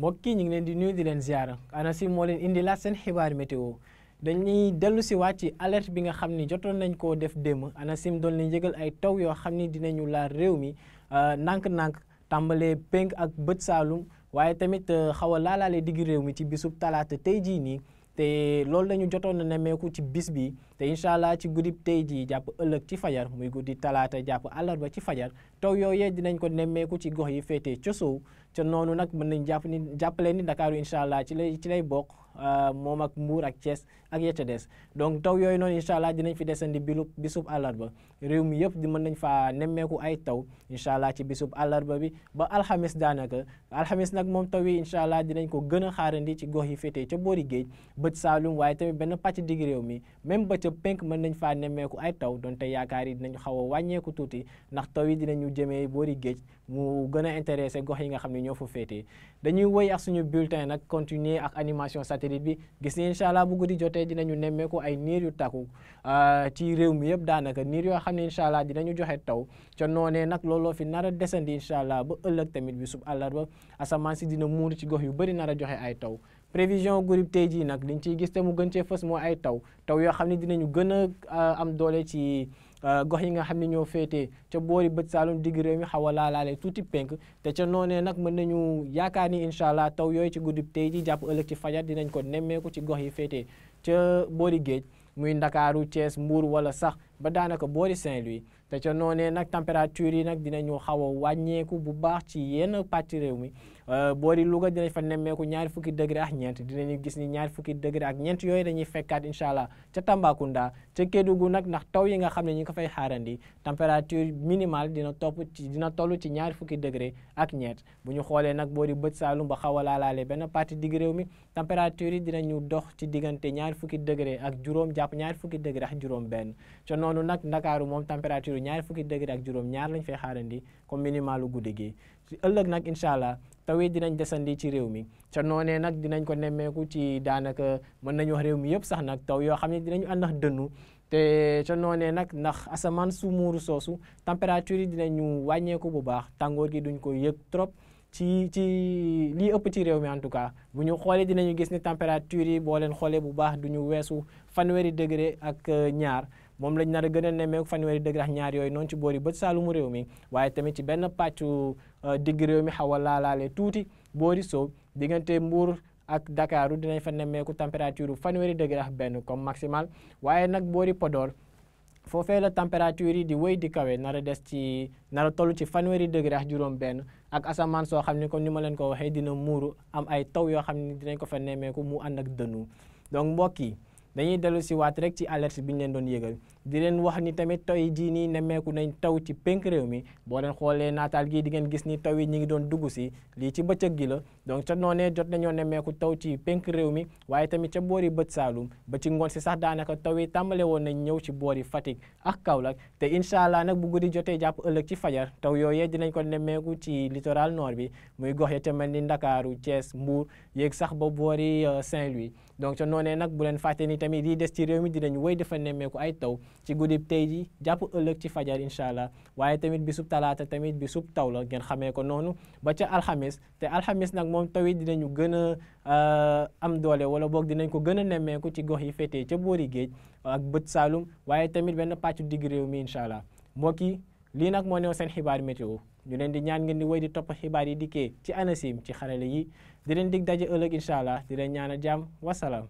mbokk yi ñu ngi leen di nuyu di leen ziara ANACIM moo leen indi laat seen xibaar météo dañuy dellu si waat ci alerte bi nga xam ni jotoon nañ koo def démb ANACIM doon leen yëgal ay taw yoo xam ni dinañu laal réew mi ndànk-ndànk tàmbalee penk ak bët saalum waaye tamit xaw a laalaale digg réew mi ci bisub talaata tey jii nii te loolu lañu jotoon na nemmeeku ci bis bi te incha allah ci guddib tey jii jàpp ëllëg ci fajar muy guddi talaata jàpp àllarba ci fajar taw yooyee dinañ ko nemmeeku ci gox yi féetee ca sow ca noonu nag mën nañ jàppale ni Dakar incha allah ci lay bokk moom ak Mbour ak Thiès ak ya ca des donc taw yooyu noonu incha allah dinañ fi desandi bisub àllarba réew mi yëpp di mën nañ faa nemmeeku ay taw incha allah ci bisub àllarba bi ba alxamis daanaka alxamis nag moom taw yi incha allah dinañ ko gën a xaarandi ci gox yi féetee ca boori géej bët saalum waaye tamit benn pàcc digg réew mi même ba ca penk mën nañ faa nemmeeku ay taw donte yaakaar yi dinañ xaw a wàññeeku tuuti ndax taw yi dinañu jëmee boori géej mu gën a intéressé gox yi nga xam ne ñoo fa féetee dañuy wëy ak suñu bulletin nag continuer ak animation satellite bi gis ni incha allah bu guddi jotee dinañu nemmeeku ay niir yu takku ci réew mi yëpp daanaka niir yoo xam ne incha allah dinañu joxe taw ca noonee nag looloo fi nar a desandi incha allah ba ëllëg tamit bi sub àllarba asamaan si dina muur ci gox yu bëri nar a joxe ay taw prévision groupe tey jii nag liñ ciy gis te mu gën cee fës moo ay taw yoo xam ne dinañu gën a am doole ci gox yi nga xam ne ñoo féetee ca boori bët saalum digg réew mi xaw a laalaale tuuti penk te ca noonee nag mën nañu yaakaar ni incha allah taw yooyu ci guddi tey ji jàpp ëllëg ci fajar dinañ ko nemmeeku ci gox yi féetee ca boori géej muy Ndakaaru Thiès Mbour wala sax ba daanaka boori Saint-Louis te ca noonee nag température yi nag dinañu xaw a wàññeeku bu baax ci yenn pàcc réew mi boori Louga dinañ fa nemmeeku ñaari fukki degré ak ñeent dinañu gis ni ñaari fukki degré ak ñeent yooyu dañuy fekkaat incha allah ca Tambacounda ca Kédougou nag ndax taw yi nga xam ne ñi ko fay xaarandi température minimale dina toll ci ñaari fukki degré ak ñeent bu ñu xoolee nag boori bët saalum ba xaw a laalaale benn partie digg réew mi température yi dinañu dox ci diggante ñaari fukki degré ak juróom jàpp ñaari fukki degré ak juróom benn ca noonu nag Ndakaaru moom température ñaari fukki degré ak juróom ñaar lañ fay xaarandi comme minimalu guddi gi ci ëllëg nag incha allah taw yi dinañ desandi ci réew mi ca noonee nag dinañ ko nemmeeku ci daanaka mën nañu wax réew mi yëpp sax nag taw yoo xam ne dinañu ànd ak dënnu te ca noonee nag ndax asamaan su muuru soosu température yi dinañu wàññeeku bu baax tàngoor gi duñ ko yëg trop ci lii ëpp ci réew mi en tout cas bu ñu xoolee dinañu gis ni température yi boo leen xoolee bu baax duñu weesu fanweeri degré ak ñaar moom lañ nar a gën a nemmeeku fanweeri degré ak ñaar yooyu noonu ci boori bët saalumu réew mi waaye tamit ci benn pàccu digg réew mi xaw a laalaale tuuti boori sow diggante Mbour ak Dakaaru dinañ fa nemmeeku température fanweeri degré ak benn comme maximal waaye nag boori Podor foofee la température yi di wéy di kawe nar a toll ci fanweeri degré ak juróom benn ak asamaan soo xam ne comme ni ma leen ko waxee dina muuru am ay taw yoo xam ne dinañ ko fa nemmeeku mu ànd ak dënnu donc mbokk yi dañuy dellu si waat rek ci alerte bi ñu leen doon yëgal di leen wax ni tamit taw yi jii nii nemmeeku nañ taw ci penk réew mi boo leen xoolee naataal gii di ngeen gis ni taw yi ñu ngi doon dugg si lii ci bëccëg gi la donc ca noonee jot nañoo nemmeeku taw ci penk réew mi waaye tamit ca boori bët saalum ba ci ngoon si sax daanaka taw yi tàmbale woon nañ ñëw ci boori Fatick ak Kaolack te incha allah nag bu guddi jotee jàpp ëllëg ci fajar taw yooyee dinañ ko nemmeeku ci littoral nord bi muy gox ya ca mel ni Ndakaaru Thiès Mbour yéeg sax ba boori Saint-Louis donc ca noonee nag bu leen fàtte ni tamit yi des ci réew mi dinañ wéy dafa nemmeeku ay taw ci guddib tey ji jàpp ëllëg ci fajar incha allah waaye tamit bisub talaata tamit bisub taw la ngeen xamee ko noonu ba ca alxamis te alxamis nag moom taw yi dinañu gën a am doole wala boog dinañ ko gën a nemmeeku ci gox yi féetee ca boori géej ak bët saalum waaye tamit benn pàccu digg réew mi incha allah mbokk yi lii nag moo neew seen xibaar météo ñu leen di ñaan ngeen di wéy di topp xibaar yi dikkee ci ANACIM ci xarale yi di leen dig daje ëllëg incha allah di leen ñaan a jàmm wasalaam